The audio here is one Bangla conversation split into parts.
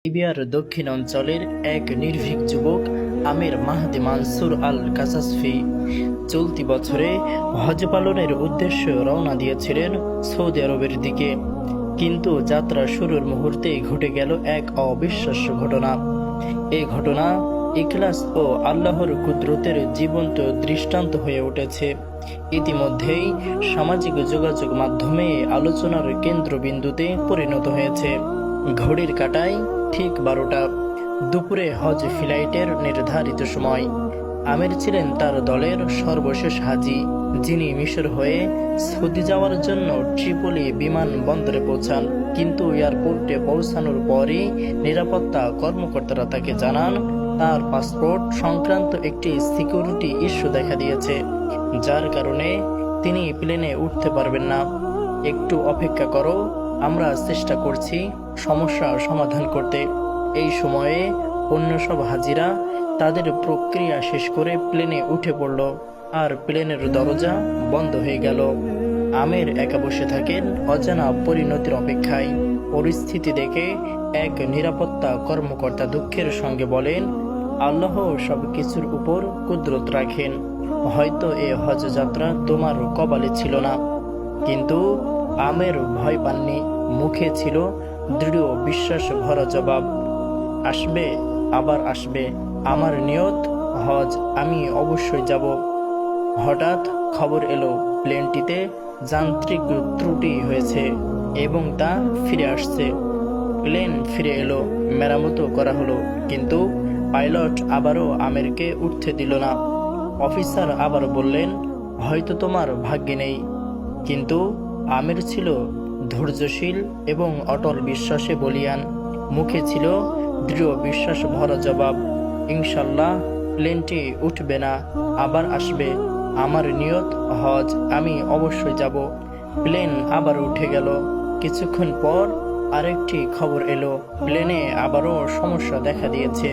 লিবিয়ার দক্ষিণ অঞ্চলের এক নির্ভীক যুবক আমির মাহদি মানসুর আল কাসাসফি চলতি বছরে হজ পালনের উদ্দেশ্যে রওনা দিয়েছিলেন সৌদি আরবের দিকে। কিন্তু যাত্রা শুরুর মুহূর্তেই ঘটে গেল এক অবিশ্বাস্য ঘটনা। এই ঘটনা ইখলাস ও আল্লাহর কুদরতের জীবন্ত দৃষ্টান্ত হয়ে উঠেছে। ইতিমধ্যেই সামাজিক যোগাযোগ মাধ্যমে আলোচনার কেন্দ্রবিন্দুতে পরিণত হয়েছে। ঘড়ির কাঁটায় ঠিক 12টা, দুপুরে হজ ফ্লাইটের নির্ধারিত সময়। আমির ছিলেন তার দলের সর্বশেষ হাজি, যিনি মিশর হয়ে সৌদি যাওয়ার জন্য ট্রিপলি বিমানবন্দরে পৌঁছান। কিন্তু এয়ারপোর্টে পৌঁছানোর পরই নিরাপত্তা কর্মকর্তারা তাকে জানান তার পাসপোর্ট সংক্রান্ত একটি সিকিউরিটি ইস্যু দেখা দিয়েছে, যার কারণে তিনি প্লেনে উঠতে পারবেন না। একটু অপেক্ষা করো, আমরা চেষ্টা করছি সমস্যা সমাধান করতে। এই সময়ে অন্য সব হাজিরা তাদের প্রক্রিয়া শেষ করে প্লেনে উঠে পড়ল, আর প্লেনের দরজা বন্ধ হয়ে গেল। আমির একা বসে থাকেন অজানা পরিণতির অপেক্ষায়। পরিস্থিতি দেখে এক নিরাপত্তা কর্মকর্তা দুঃখের সঙ্গে বলেন, আল্লাহ সব কিছুর উপর কুদরত রাখেন। হয়তো এ হজ যাত্রা তোমার কপালে ছিল না। কিন্তু আমির ভয় পাননি। মুখে ছিল দৃঢ় বিশ্বাস ভরা জবাব, আসবে, আবার আসবে। আমার নিয়ত হজ, আমি অবশ্যই যাব। হঠাৎ খবর এলো প্লেনটিতে যান্ত্রিক ত্রুটি হয়েছে এবং তা ফিরে আসছে। প্লেন ফিরে এলো, মেরামত করা হলো, কিন্তু পাইলট আবারও আমিরকে উঠতে দিল না। অফিসার আবার বললেন, হয়তো তোমার ভাগ্যে নেই। কিন্তু আমির ছিল ধৈর্যশীল এবং অটল বিশ্বাসে বলিয়ান। মুখে ছিল দৃঢ় বিশ্বাস ভরা জবাব, ইনশাল্লাহ প্লেনটি উঠবে না, আবার আসবে। আমার নিয়ত হজ, আমি অবশ্যই যাব। প্লেন আবার উঠে গেল। কিছুক্ষণ পর আরেকটি খবর এলো, প্লেনে আবারও সমস্যা দেখা দিয়েছে।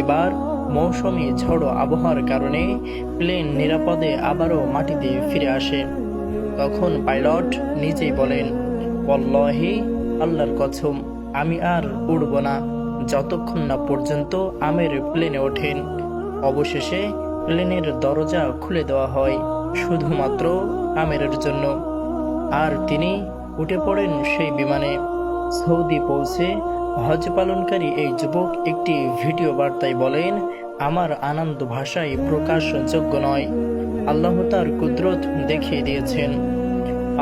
এবার মৌসুমী ঝড়ো আবহাওয়ার কারণে প্লেন নিরাপদে আবারও মাটিতে ফিরে আসে। তখন পাইলট নিজেই বলেন, ওয়াল্লাহি, আল্লাহর কসম, আমি আর উড়ব না যতক্ষণ না পর্যন্ত আমির প্লেনে ওঠেন। অবশেষে প্লেনের দরজা খুলে দেওয়া হয় শুধুমাত্র আমিরের জন্য, আর তিনি উঠে পড়েন সেই বিমানে। সৌদি পৌঁছে হজ পালনকারী এই যুবক একটি ভিডিও বার্তায় বলেন, আমার আনন্দ ভাষায় প্রকাশযোগ্য নয়। আল্লাহ তার কুদরত দেখিয়ে দিয়েছেন।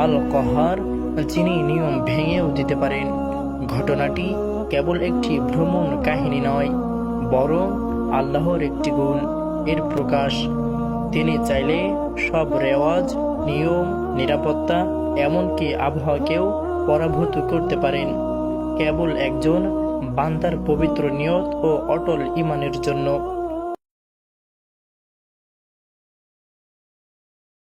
আল কহার, যিনি নিয়ম ভেঙেও দিতে পারেন। ঘটনাটি কেবল একটি ভ্রমণ কাহিনী নয়, বরং আল্লাহর একটি গুণ, এর প্রকাশ। তিনি চাইলে সব রেওয়াজ, নিয়ম, নিরাপত্তা, এমনকি আবহাওয়াকেও পরাভূত করতে পারেন, কেবল একজন বান্দার পবিত্র নিয়ত ও অটল ঈমানের জন্য।